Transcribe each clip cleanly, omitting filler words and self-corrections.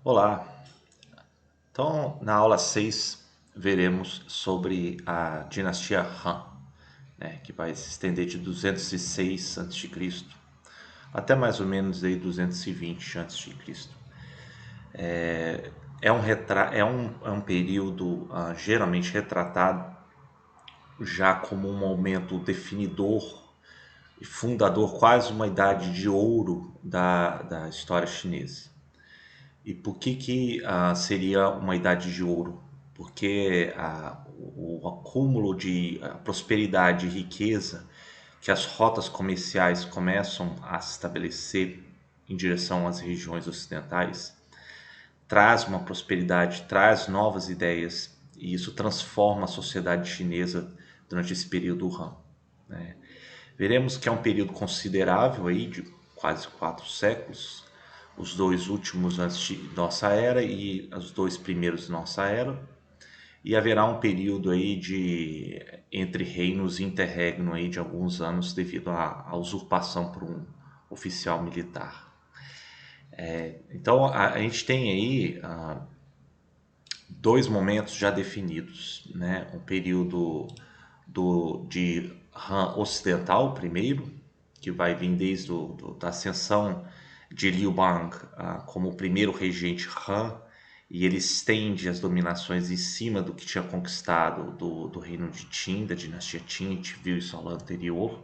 Olá, então na aula 6 veremos sobre a dinastia Han, né, que vai se estender de 206 a.C. até mais ou menos aí 220 a.C. É um período geralmente retratado já como um momento definidor e fundador, quase uma idade de ouro da história chinesa. E por que seria uma idade de ouro? Porque o acúmulo de prosperidade e riqueza que as rotas comerciais começam a se estabelecer em direção às regiões ocidentais traz uma prosperidade, traz novas ideias e isso transforma a sociedade chinesa durante esse período Han, né? Veremos que é um período considerável aí de quase 4 séculos, os dois últimos antes de nossa era e os dois primeiros de nossa era, e haverá um período aí de entre reinos interregno aí de alguns anos devido à usurpação por um oficial militar. Então a gente tem aí dois momentos já definidos, né? Um período de Han ocidental primeiro, que vai vir desde da ascensão de Liu Bang como o primeiro regente Han, e ele estende as dominações em cima do que tinha conquistado do reino de Qin, da dinastia Qin. A gente viu isso ao anterior.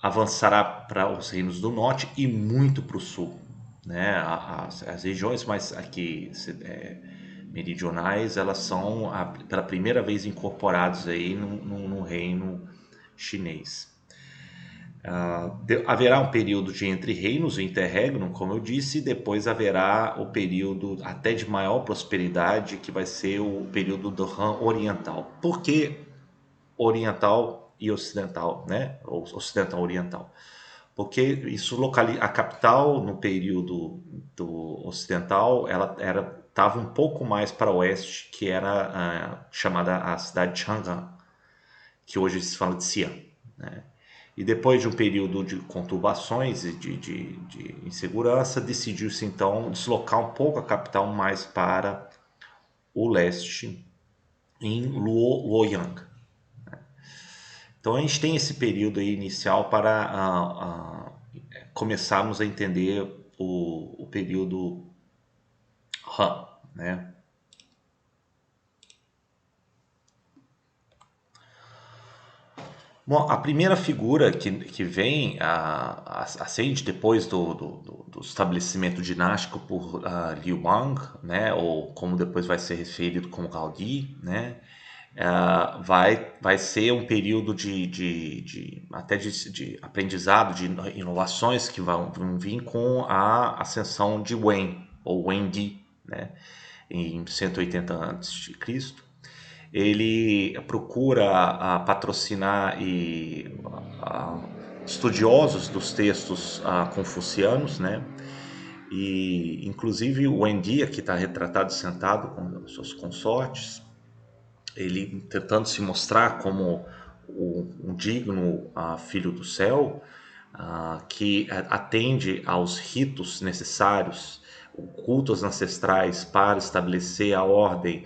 Avançará para os reinos do norte e muito para o sul, né? As regiões mais aqui meridionais, elas são pela primeira vez incorporadas aí no reino chinês. Haverá um período de entre reinos, o interregno, como eu disse, e depois haverá o período até de maior prosperidade, que vai ser o período do Han oriental. Por que oriental e ocidental, né? Ou ocidental oriental? Porque isso a capital no período do ocidental, ela estava um pouco mais para oeste, que era chamada a cidade de Chang'an, que hoje se fala de Xi'an, né? E depois de um período de conturbações e de insegurança, decidiu-se então deslocar um pouco a capital mais para o leste, em Luoyang. Então a gente tem esse período aí inicial para começarmos a entender o período Han, né? Bom, a primeira figura que vem acende depois do estabelecimento dinástico por Liu Bang, né, ou como depois vai ser referido como Gao Di, né, vai ser um período até de aprendizado, de inovações que vão vir com a ascensão de Wen, ou Wen Di, né, em 180 a.C. Ele procura patrocinar estudiosos dos textos confucianos, né? E inclusive o Wendia, que está retratado sentado com suas consortes, ele tentando se mostrar como um digno filho do céu, que atende aos ritos necessários, cultos ancestrais para estabelecer a ordem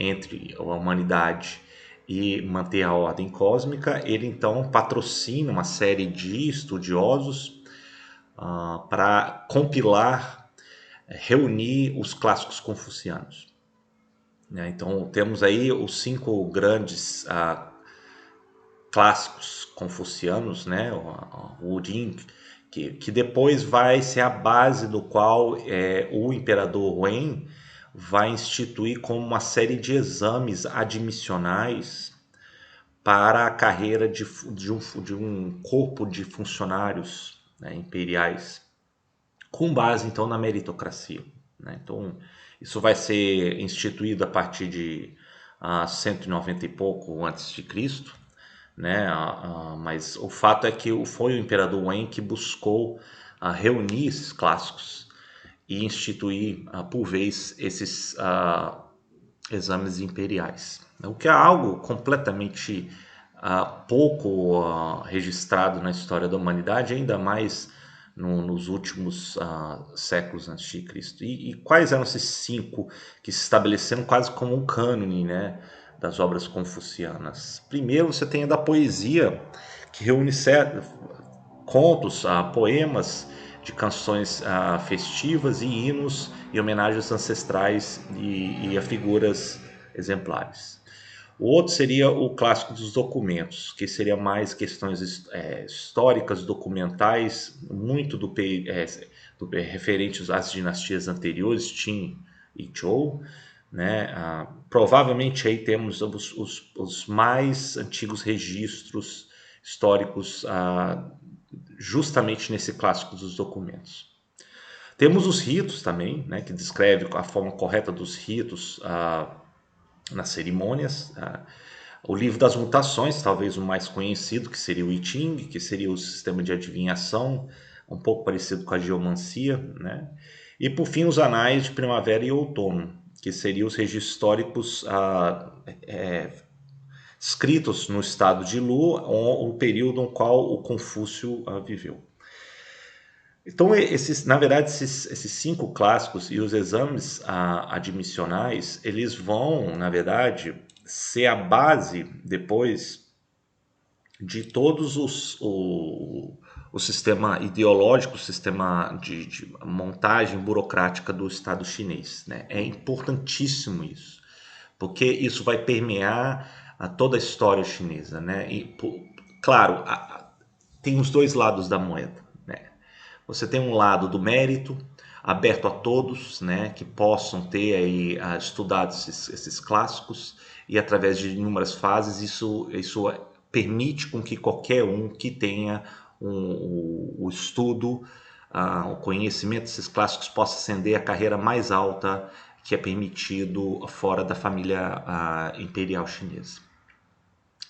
entre a humanidade e manter a ordem cósmica. Ele então patrocina uma série de estudiosos para compilar, reunir os clássicos confucianos, né? Então temos aí os 5 grandes clássicos confucianos, né? O Yin, que depois vai ser a base do qual o imperador Wen vai instituir como uma série de exames admissionais para a carreira de um corpo de funcionários, né, imperiais, com base então na meritocracia, né? Então isso vai ser instituído a partir de 190 e pouco antes de Cristo, né? Mas o fato é que foi o imperador Wen que buscou reunir esses clássicos e instituir por vez esses exames imperiais, o que é algo completamente pouco registrado na história da humanidade, ainda mais nos últimos séculos antes de Cristo. E quais eram esses 5 que se estabeleceram quase como um cânone, né, das obras confucianas? Primeiro, você tem a da poesia, que reúne contos, poemas de canções festivas e hinos e homenagens ancestrais e a figuras exemplares. O outro seria o clássico dos documentos, que seria mais questões históricas, documentais, muito referentes às dinastias anteriores, Qin e Zhou, né? Provavelmente aí temos os mais antigos registros históricos justamente nesse clássico dos documentos. Temos os ritos também, né, que descreve a forma correta dos ritos nas cerimônias. O livro das mutações, talvez o mais conhecido, que seria o I Ching, que seria o sistema de adivinhação, um pouco parecido com a geomancia, né? E por fim os anais de primavera e outono, que seriam os registros históricos escritos no estado de Lu, o período no qual o Confúcio viveu. Então, na verdade, esses 5 clássicos e os exames admissionais, eles vão, na verdade, ser a base depois de todos o sistema ideológico, o sistema de montagem burocrática do Estado chinês, né? É importantíssimo isso, porque isso vai permear toda a história chinesa, né? E, claro, tem os dois lados da moeda, né? Você tem um lado do mérito, aberto a todos, né, que possam ter aí estudado esses clássicos, e através de inúmeras fases isso permite com que qualquer um que tenha o estudo, o conhecimento desses clássicos possa ascender a carreira mais alta que é permitido fora da família imperial chinesa.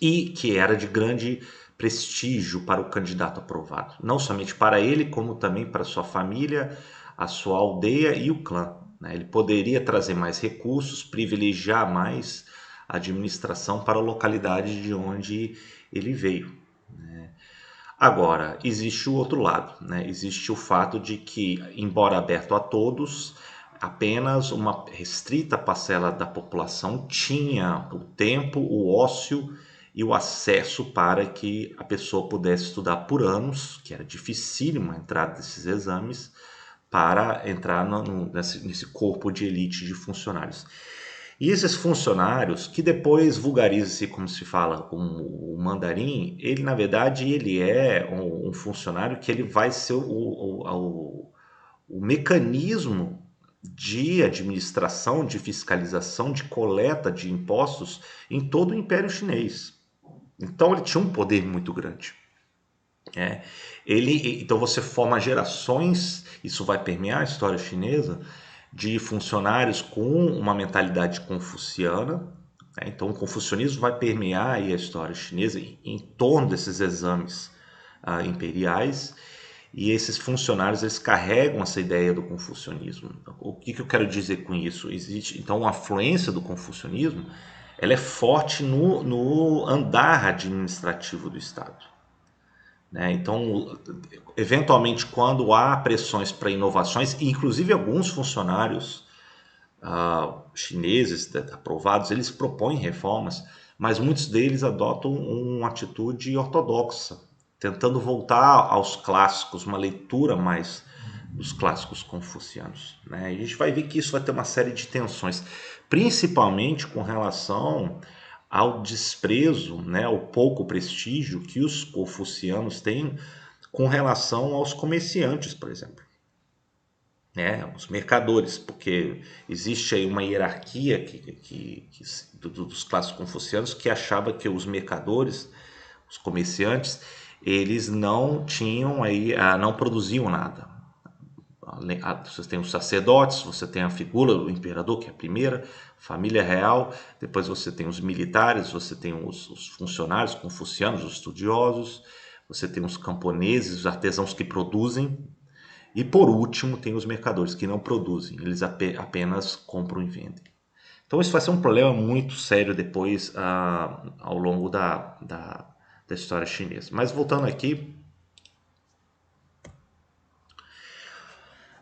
E que era de grande prestígio para o candidato aprovado, não somente para ele, como também para sua família, a sua aldeia e o clã, né? Ele poderia trazer mais recursos, privilegiar mais a administração para a localidade de onde ele veio, né? Agora, existe o outro lado, né? Existe o fato de que, embora aberto a todos, apenas uma restrita parcela da população tinha o tempo, o ócio e o acesso para que a pessoa pudesse estudar por anos, que era dificílimo a entrada desses exames, para entrar nesse corpo de elite de funcionários. E esses funcionários, que depois vulgariza-se como se fala o mandarim, ele na verdade ele é um funcionário que ele vai ser o mecanismo de administração, de fiscalização, de coleta de impostos em todo o Império Chinês. Então ele tinha um poder muito grande. Então você forma gerações, isso vai permear a história chinesa, de funcionários com uma mentalidade confuciana, né? Então o confucionismo vai permear aí a história chinesa em torno desses exames imperiais, e esses funcionários eles carregam essa ideia do confucionismo. O que eu quero dizer com isso? Existe então uma afluência do confucionismo, ela é forte no andar administrativo do Estado, né? Então, eventualmente, quando há pressões para inovações, inclusive alguns funcionários chineses aprovados, eles propõem reformas, mas muitos deles adotam uma atitude ortodoxa, tentando voltar aos clássicos, uma leitura mais dos clássicos confucianos, né? E a gente vai ver que isso vai ter uma série de tensões, principalmente com relação ao desprezo, né, ao pouco prestígio que os confucianos têm com relação aos comerciantes, por exemplo, né, os mercadores, porque existe aí uma hierarquia dos clássicos confucianos que achava que os mercadores, os comerciantes, eles não tinham aí, não produziam nada. Você tem os sacerdotes, você tem a figura do imperador, que é a primeira, família real, depois você tem os militares, você tem os funcionários confucianos, os estudiosos, você tem os camponeses, os artesãos que produzem, e por último tem os mercadores que não produzem, eles apenas compram e vendem. Então isso vai ser um problema muito sério depois ao longo da história chinesa. Mas voltando aqui,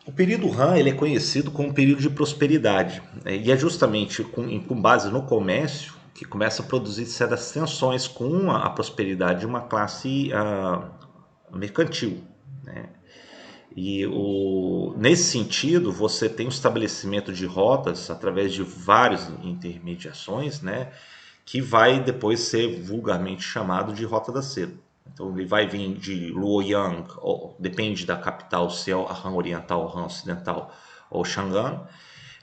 O período Han ele é conhecido como período de prosperidade, né? E é justamente com base no comércio que começa a produzir certas tensões com a prosperidade de uma classe mercantil, né? Nesse sentido, você tem o estabelecimento de rotas através de várias intermediações, né? Que vai depois ser vulgarmente chamado de Rota da Seda. Então ele vai vir de Luoyang, depende da capital, se é a Han Oriental, Han Ocidental ou Chang'an.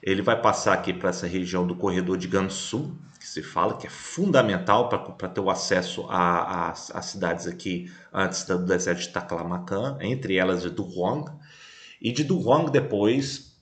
Ele vai passar aqui para essa região do corredor de Gansu, que se fala que é fundamental para ter o acesso às cidades aqui antes do deserto de Taklamakan, entre elas de Duhuang. E de Duhuang depois,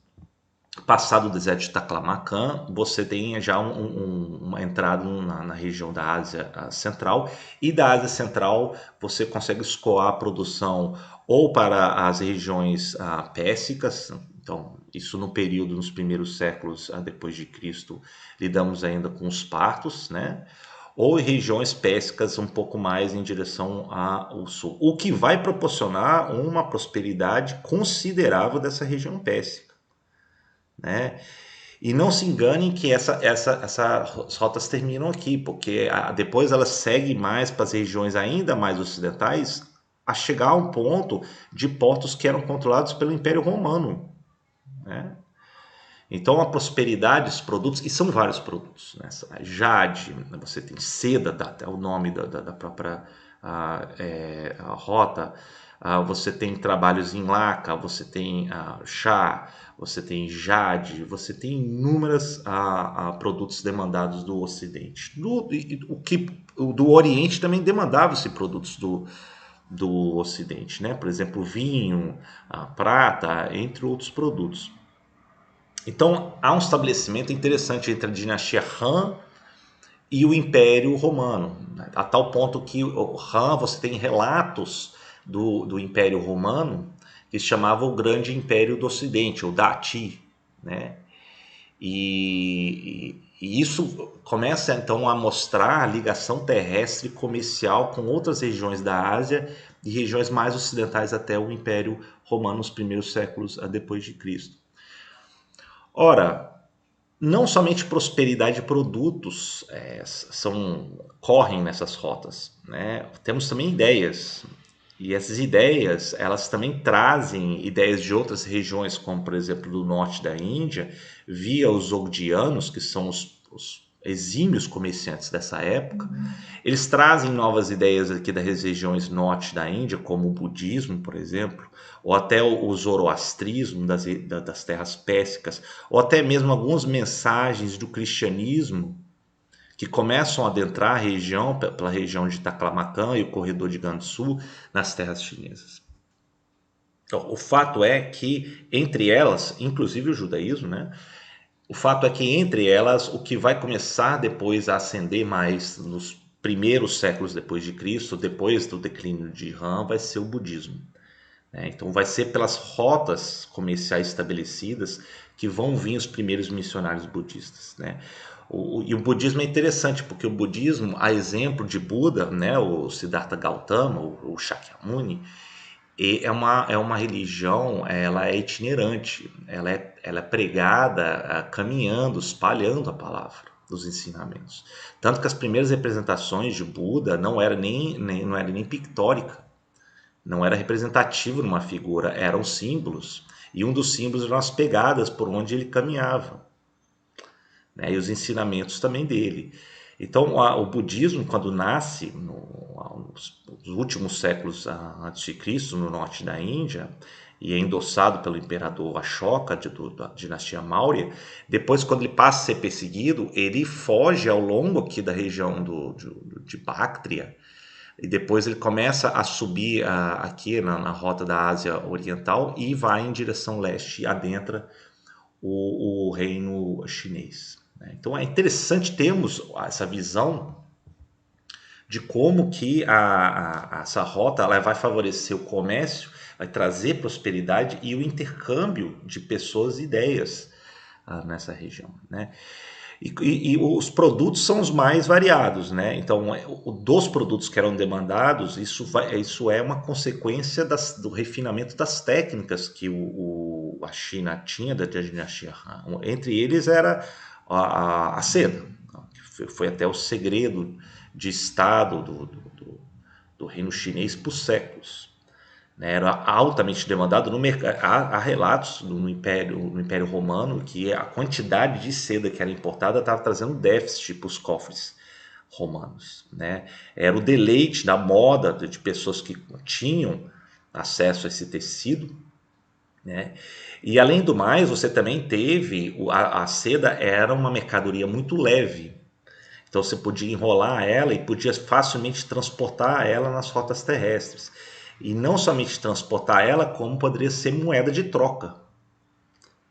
passado o deserto de Taklamakan, você tem já uma entrada na região da Ásia Central, e da Ásia Central você consegue escoar a produção ou para as regiões pérsicas. Então, isso no período, nos primeiros séculos depois de Cristo, lidamos ainda com os partos, né? Ou em regiões pérsicas um pouco mais em direção ao sul, o que vai proporcionar uma prosperidade considerável dessa região pérsica, né? E não se enganem que essas rotas terminam aqui, porque depois elas seguem mais para as regiões ainda mais ocidentais, a chegar a um ponto de portos que eram controlados pelo Império Romano, né? Então a prosperidade dos produtos, e são vários produtos, né? Jade, você tem seda, dá até o nome da própria a rota, você tem trabalhos em laca, você tem chá, você tem jade, você tem inúmeros produtos demandados do Ocidente. Do Oriente também demandava-se produtos do Ocidente, né? Por exemplo, vinho, prata, entre outros produtos. Então há um estabelecimento interessante entre a dinastia Han e o Império Romano, né? A tal ponto que o Han, você tem relatos do Império Romano que se chamava o Grande Império do Ocidente, o Dati, né? E isso começa então a mostrar a ligação terrestre comercial com outras regiões da Ásia e regiões mais ocidentais até o Império Romano nos primeiros séculos depois de Cristo. Ora, não somente prosperidade de produtos correm nessas rotas, né? Temos também ideias. E essas ideias, elas também trazem ideias de outras regiões, como por exemplo do norte da Índia, via os ogdianos, que são os exímios comerciantes dessa época. Eles trazem novas ideias aqui das regiões norte da Índia, como o budismo, por exemplo, ou até o zoroastrismo das terras pérsicas, ou até mesmo algumas mensagens do cristianismo que começam a adentrar a região, pela região de Taklamakan e o corredor de Gansu, nas terras chinesas. Então, o fato é que, entre elas, inclusive o judaísmo, né? O fato é que, entre elas, o que vai começar depois a ascender mais nos primeiros séculos depois de Cristo, depois do declínio de Han, vai ser o budismo, né? Então, vai ser pelas rotas comerciais estabelecidas que vão vir os primeiros missionários budistas, né? E o budismo é interessante, porque o budismo, a exemplo de Buda, né, o Siddhartha Gautama, o Shakyamuni, é uma religião, ela é itinerante, ela é pregada caminhando, espalhando a palavra, os ensinamentos. Tanto que as primeiras representações de Buda não era nem pictórica, não era representativo numa figura, eram símbolos. E um dos símbolos eram as pegadas por onde ele caminhava, né? E os ensinamentos também dele. Então, o budismo, quando nasce nos últimos séculos antes de Cristo, no norte da Índia, e é endossado pelo imperador Ashoka, da dinastia Maurya, depois, quando ele passa a ser perseguido, ele foge ao longo aqui da região de Bactria, e depois ele começa a subir aqui na rota da Ásia Oriental e vai em direção leste e adentra o reino chinês, né? Então é interessante termos essa visão de como que essa rota ela vai favorecer o comércio, vai trazer prosperidade e o intercâmbio de pessoas e ideias nessa região, né? E os produtos são os mais variados, né? Então, dos produtos que eram demandados, isso é uma consequência do refinamento das técnicas que a China tinha da dinastia Han. Entre eles era a seda, que foi até o segredo de Estado do reino chinês por séculos, né? Era altamente demandado no mercado. Há relatos no Império Romano que a quantidade de seda que era importada estava trazendo déficit para os cofres romanos, né? Era o deleite da moda de pessoas que tinham acesso a esse tecido, né? E além do mais, você também teve a seda era uma mercadoria muito leve. Então você podia enrolar ela e podia facilmente transportar ela nas rotas terrestres. E não somente transportar ela, como poderia ser moeda de troca,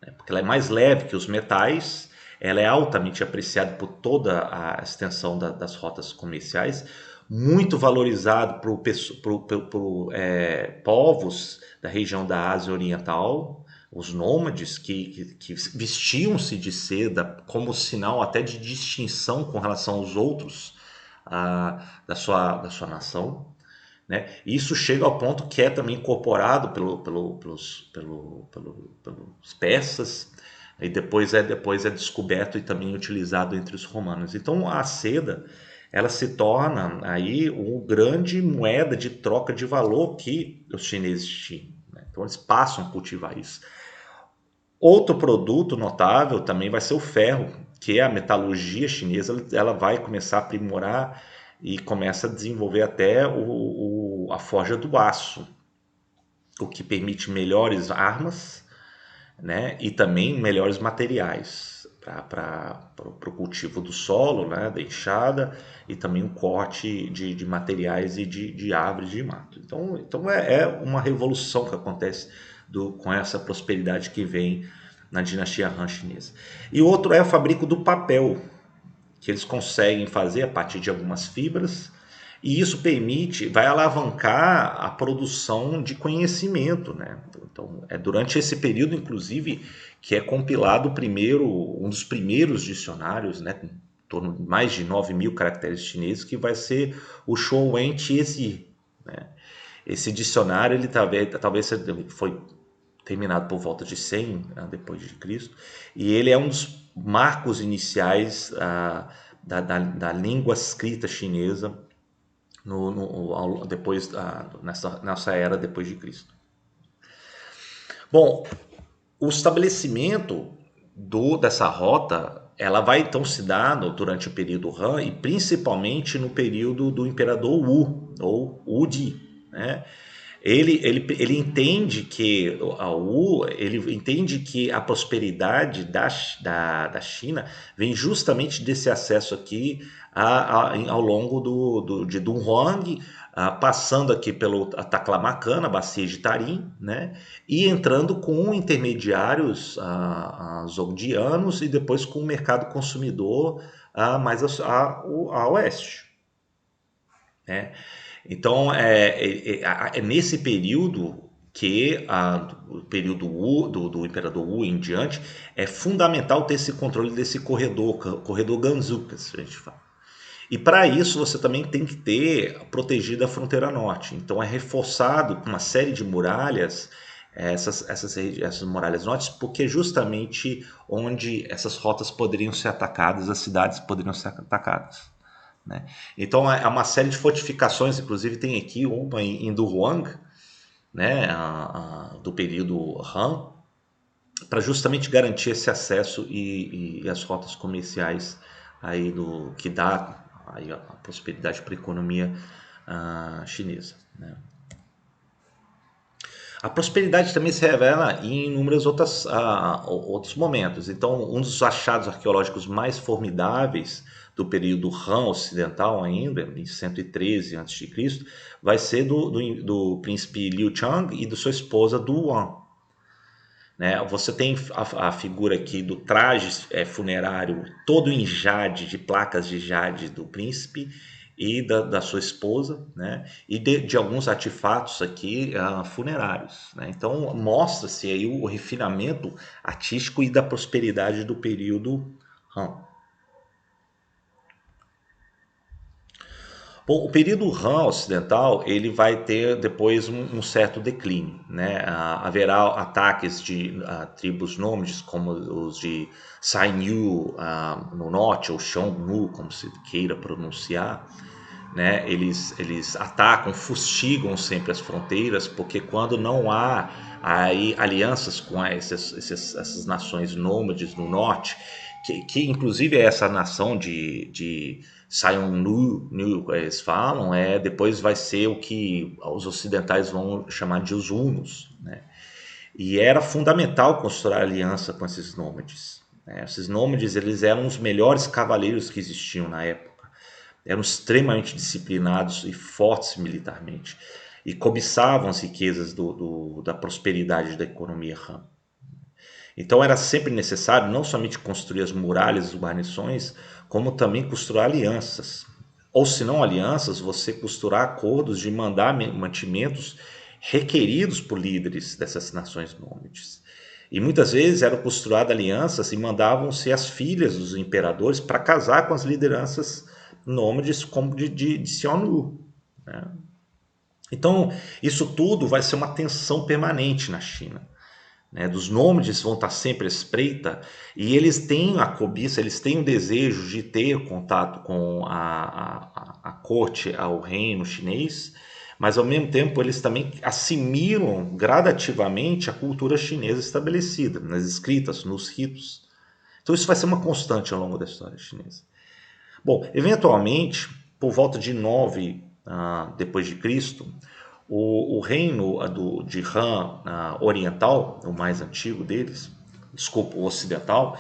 né? Porque ela é mais leve que os metais, ela é altamente apreciada por toda a extensão das rotas comerciais, muito valorizado por povos da região da Ásia Oriental, os nômades que vestiam-se de seda como sinal até de distinção com relação aos outros da sua nação, né? Isso chega ao ponto que é também incorporado pelos persas, e depois é descoberto e também utilizado entre os romanos. Então a seda ela se torna aí uma grande moeda de troca de valor que os chineses tinham, né? Então eles passam a cultivar isso. Outro produto notável também vai ser o ferro, que é a metalurgia chinesa, ela vai começar a aprimorar e começa a desenvolver até a forja do aço, o que permite melhores armas, né, e também melhores materiais para o cultivo do solo, né, da enxada, e também o corte de materiais e de árvores de mato. Então é uma revolução que acontece com essa prosperidade que vem na dinastia Han chinesa. E outro é o fabrico do papel, que eles conseguem fazer a partir de algumas fibras, e isso vai alavancar a produção de conhecimento, né? Então, é durante esse período, inclusive, que é compilado um dos primeiros dicionários, né, com torno de mais de 9.000 caracteres chineses, que vai ser o Shuowen Tiezi, né? Esse dicionário, ele talvez foi terminado por volta de 100 depois de Cristo, e ele é um dos marcos iniciais da língua escrita chinesa nessa era depois de Cristo. Bom, o estabelecimento dessa rota, ela vai então se dar durante o período Han e principalmente no período do imperador Wu, ou Wudi, né? Ele entende que ele entende que a prosperidade da China vem justamente desse acesso aqui ao longo de Dunhuang, passando aqui pelo Taklamakan, a bacia de Tarim, né, e entrando com intermediários zogdianos e depois com o mercado consumidor mais a oeste, né? Então, é nesse período que o período do imperador Wu em diante é fundamental ter esse controle desse corredor Gansu, que a gente fala. E para isso você também tem que ter protegido a fronteira norte. Então é reforçado com uma série de muralhas, essas muralhas norte, porque justamente onde essas rotas poderiam ser atacadas, as cidades poderiam ser atacadas, né? Então é uma série de fortificações, inclusive tem aqui uma em Dunhuang, né, do período Han, para justamente garantir esse acesso e as rotas comerciais aí que dá aí a prosperidade para a economia chinesa, né? A prosperidade também se revela em inúmeros outros momentos. Então, um dos achados arqueológicos mais formidáveis do período Han ocidental ainda, em 113 a.C., vai ser do príncipe Liu Chang e da sua esposa Du Wan, né? Você tem a figura aqui do traje funerário todo em jade, de placas de jade do príncipe e da sua esposa, né? E de alguns artefatos aqui funerários, né? Então mostra-se aí o refinamento artístico e da prosperidade do período Han. Bom, o período Han ocidental ele vai ter depois um certo declínio, né? Haverá ataques de tribos nômades como os de Sainyu no norte ou Xiongnu, como se queira pronunciar, né? Eles atacam, fustigam sempre as fronteiras, porque quando não há aí alianças com essas nações nômades no norte, que inclusive é essa nação de Xiongnu, eles falam, depois vai ser o que os ocidentais vão chamar de os hunos, né? E era fundamental construir aliança com esses nômades, né? Esses nômades eles eram os melhores cavaleiros que existiam na época, eram extremamente disciplinados e fortes militarmente, e cobiçavam as riquezas da prosperidade da economia Han. Então era sempre necessário não somente construir as muralhas e guarnições, como também costurar alianças. Ou se não alianças, você costurar acordos de mandar mantimentos requeridos por líderes dessas nações nômades. E muitas vezes eram costuradas alianças e mandavam-se as filhas dos imperadores para casar com as lideranças nômades como de Xiongnu, né? Então, isso tudo vai ser uma tensão permanente na China, né? Dos nômades vão estar sempre à espreita e eles têm a cobiça, eles têm o desejo de ter contato com a corte, ao reino chinês, mas ao mesmo tempo eles também assimilam gradativamente a cultura chinesa estabelecida, nas escritas, nos ritos. Então isso vai ser uma constante ao longo da história chinesa. Bom, eventualmente, por volta de 9 depois de Cristo, o reino de Han oriental, o mais antigo deles, desculpa, o ocidental,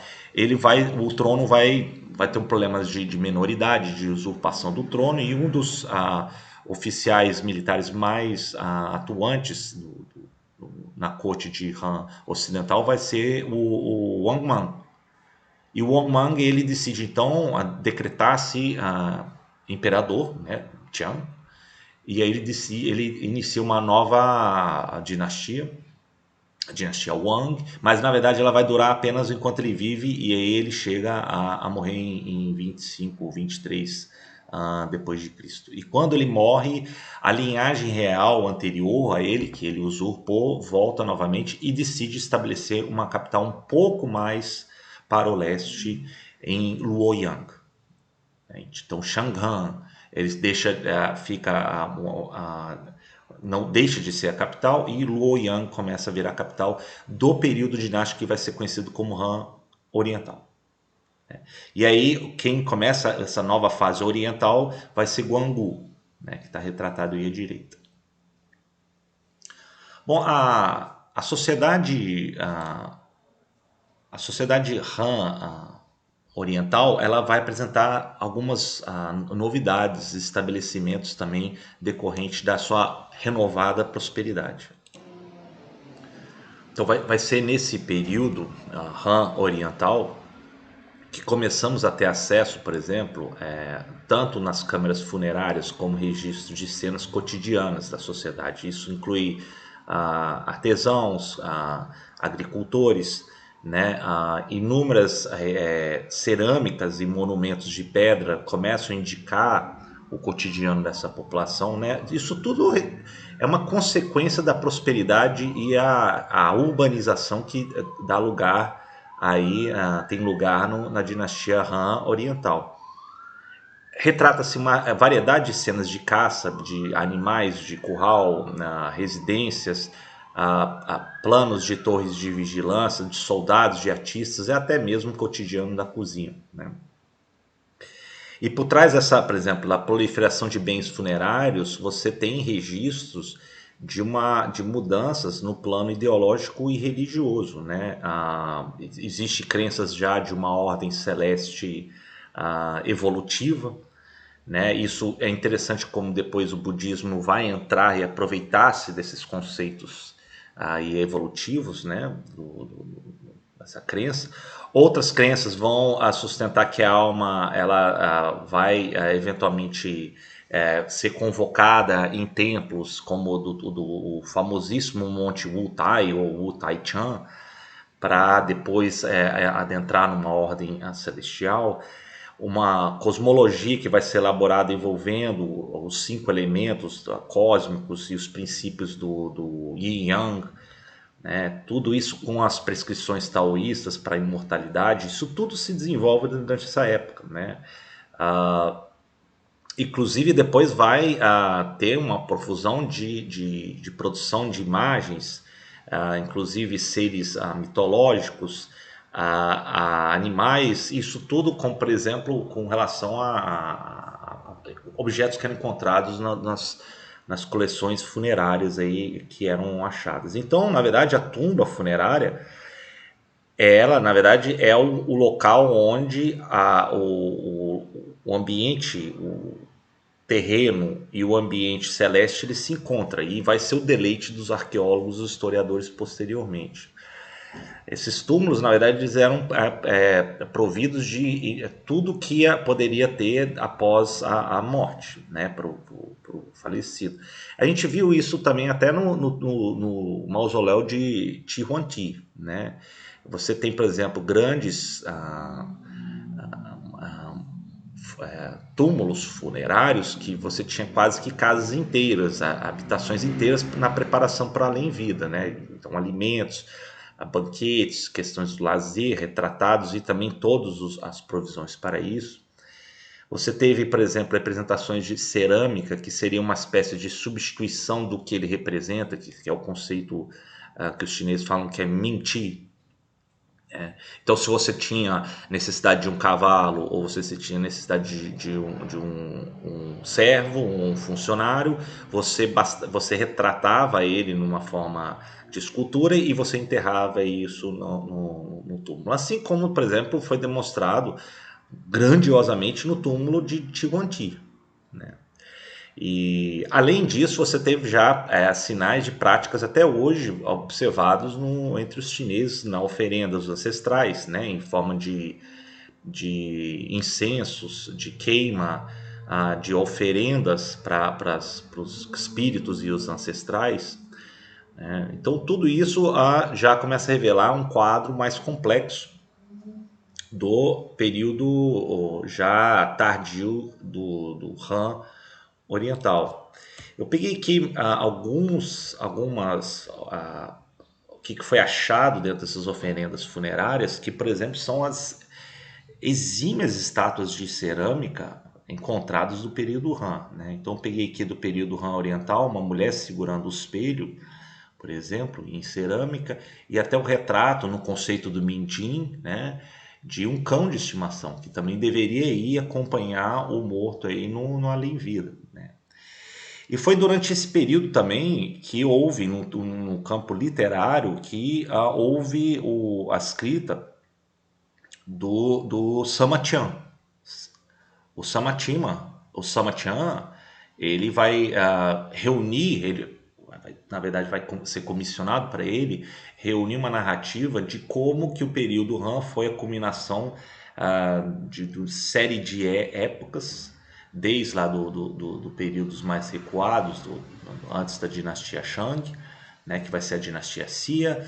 o trono vai ter um problema de minoridade, de usurpação do trono, e um dos oficiais militares mais atuantes na corte de Han ocidental vai ser o Wang Mang. E o Wang Mang ele decide então decretar-se imperador, né, Tian, e aí ele inicia uma nova dinastia, a dinastia Wang, mas na verdade ela vai durar apenas enquanto ele vive, e aí ele chega a morrer em 25 ou 23 depois de Cristo. E quando ele morre, a linhagem real anterior a ele, que ele usurpou, volta novamente e decide estabelecer uma capital um pouco mais para o leste, em Luoyang. Então Chang'an eles não deixa de ser a capital, e Luoyang começa a virar a capital do período dinástico que vai ser conhecido como Han Oriental. E aí quem começa essa nova fase oriental vai ser Guanggu, né, que está retratado aí à direita. Bom, a sociedade Han oriental, ela vai apresentar algumas novidades, estabelecimentos também decorrentes da sua renovada prosperidade. Então vai ser nesse período Han oriental que começamos a ter acesso, por exemplo, tanto nas câmeras funerárias como registro de cenas cotidianas da sociedade. Isso inclui artesãos, agricultores, né? Inúmeras cerâmicas e monumentos de pedra começam a indicar o cotidiano dessa população, né? Isso tudo é uma consequência da prosperidade e a urbanização que dá lugar aí tem lugar na dinastia Han Oriental. Retrata-se uma variedade de cenas de caça de animais de curral, residências, planos de torres de vigilância, de soldados, de artistas, e até mesmo o cotidiano da cozinha, né? E por trás dessa, por exemplo, da proliferação de bens funerários, você tem registros de mudanças no plano ideológico e religioso, né? Existe crenças já de uma ordem celeste evolutiva, né? Isso é interessante como depois o budismo vai entrar e aproveitar-se desses conceitos e evolutivos, né? Dessa crença. Outras crenças vão sustentar que a alma ela vai eventualmente ser convocada em templos como o famosíssimo Monte Wutai ou Wutai-chan, para depois adentrar numa ordem celestial. uma cosmologia que vai ser elaborada envolvendo os 5 elementos cósmicos e os princípios do Yin Yang, né? Tudo isso com as prescrições taoístas para a imortalidade, isso tudo se desenvolve durante essa época, né? Ah, Inclusive depois vai ter uma profusão de produção de imagens, inclusive seres mitológicos, animais, isso tudo com, por exemplo, com relação a objetos que eram encontrados nas coleções funerárias aí que eram achadas. Então, na verdade, a tumba funerária, ela, na verdade, é o local onde o ambiente, terreno e o ambiente celeste ele se encontra e vai ser o deleite dos arqueólogos e historiadores posteriormente. Esses túmulos, na verdade, eles eram providos de tudo que poderia ter após a morte, né, para o falecido. A gente viu isso também até no mausoléu de Tihuanti, né? Você tem, por exemplo, grandes túmulos funerários que você tinha quase que casas inteiras, habitações inteiras na preparação para além-vida, né? Então, alimentos, banquetes, questões do lazer, retratados e também todas as provisões para isso. Você teve, por exemplo, representações de cerâmica, que seria uma espécie de substituição do que ele representa, que é o conceito que os chineses falam que é Ming-Chi. Então, se você tinha necessidade de um cavalo ou você tinha necessidade de um servo, um funcionário, você retratava ele numa forma de escultura e você enterrava isso no túmulo. Assim como, por exemplo, foi demonstrado grandiosamente no túmulo de Tiwanaku, né? E além disso, você teve já sinais de práticas até hoje observados entre os chineses na oferenda dos ancestrais, né, em forma de incensos, de queima, de oferendas para os espíritos e os ancestrais, né? Então, tudo isso já começa a revelar um quadro mais complexo do período já tardio do Han oriental. Eu peguei aqui o que foi achado dentro dessas oferendas funerárias, que, por exemplo, são as exímias estátuas de cerâmica encontradas do período Han, né? Então, eu peguei aqui do período Han oriental uma mulher segurando o espelho, por exemplo, em cerâmica, e até o retrato no conceito do Minjin, né, de um cão de estimação, que também deveria ir acompanhar o morto aí no além-vida, né? E foi durante esse período também que houve, no campo literário, que houve a escrita do Samathian. O Samathian, ele vai reunir, na verdade vai ser comissionado para ele reunir uma narrativa de como que o período Han foi a culminação de série de épocas, desde lá do períodos mais recuados, antes da dinastia Shang, né, que vai ser a dinastia Xia,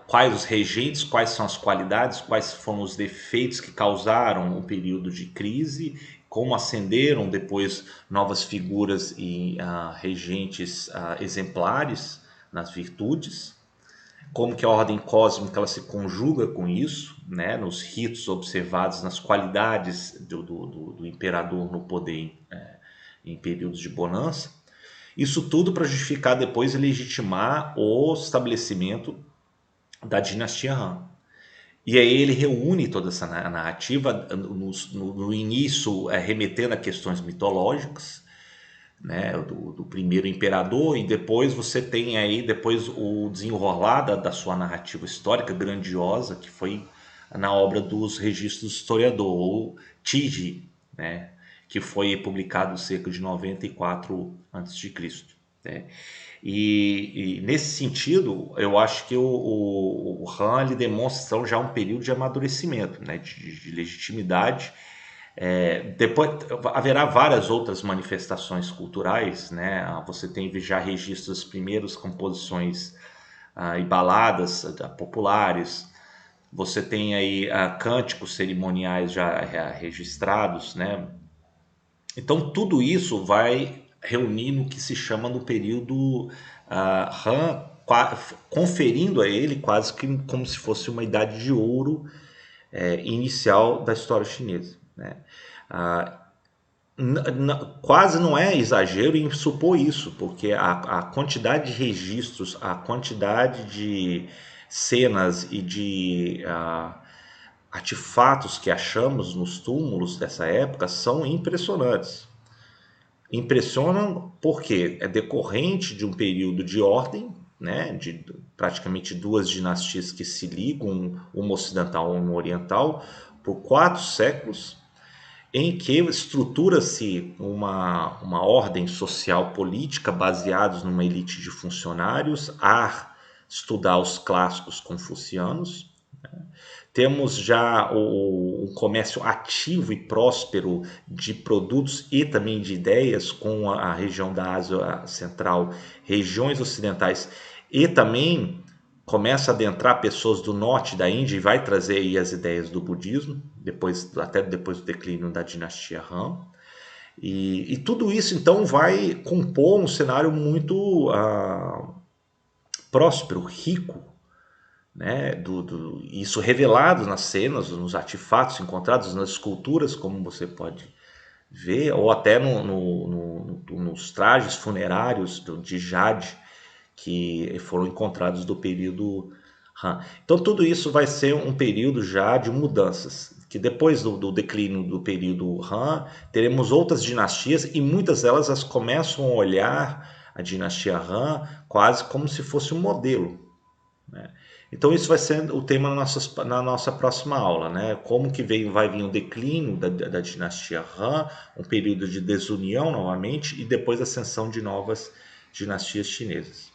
quais os regentes, quais são as qualidades, quais foram os defeitos que causaram o período de crise, como ascenderam depois novas figuras e regentes exemplares nas virtudes, como que a ordem cósmica ela se conjuga com isso, né, nos ritos observados, nas qualidades do imperador no poder em períodos de bonança. Isso tudo para justificar depois e legitimar o estabelecimento da dinastia Han. E aí ele reúne toda essa narrativa no início, remetendo a questões mitológicas, né, do primeiro imperador, e depois você tem aí depois o desenrolar da sua narrativa histórica grandiosa, que foi na obra dos registros do historiador, ou Tiji, né, que foi publicado cerca de 94 a.C., né? E nesse sentido, eu acho que o Han ele demonstra já um período de amadurecimento, né, de legitimidade. Depois haverá várias outras manifestações culturais, né? Você tem já registros das primeiras composições e baladas populares, Você tem aí cânticos cerimoniais já registrados, né? Então tudo isso vai reunir no que se chama no período Han, conferindo a ele quase que como se fosse uma idade de ouro inicial da história chinesa, né? Ah, quase não é exagero em supor isso, porque a quantidade de registros, a quantidade de cenas e de artefatos que achamos nos túmulos dessa época são impressionantes. Impressionam porque é decorrente de um período de ordem, né, de praticamente duas dinastias que se ligam, uma ocidental e uma oriental, por 4 séculos, em que estrutura-se uma ordem social política baseados numa elite de funcionários a estudar os clássicos confucianos. Temos já um comércio ativo e próspero de produtos e também de ideias com a região da Ásia Central, regiões ocidentais, e também começa a adentrar pessoas do norte da Índia e vai trazer aí as ideias do budismo, até depois do declínio da dinastia Han. E tudo isso então vai compor um cenário muito próspero, rico, né, isso revelado nas cenas, nos artefatos encontrados, nas esculturas, como você pode ver, ou até nos trajes funerários de Jade que foram encontrados do período Han. Então tudo isso vai ser um período já de mudanças, que depois do declínio do período Han, teremos outras dinastias e muitas delas as começam a olhar a dinastia Han quase como se fosse um modelo, né? Então isso vai ser o tema na nossa próxima aula, né? Como que vai vir o declínio da dinastia Han, um período de desunião novamente e depois a ascensão de novas dinastias chinesas.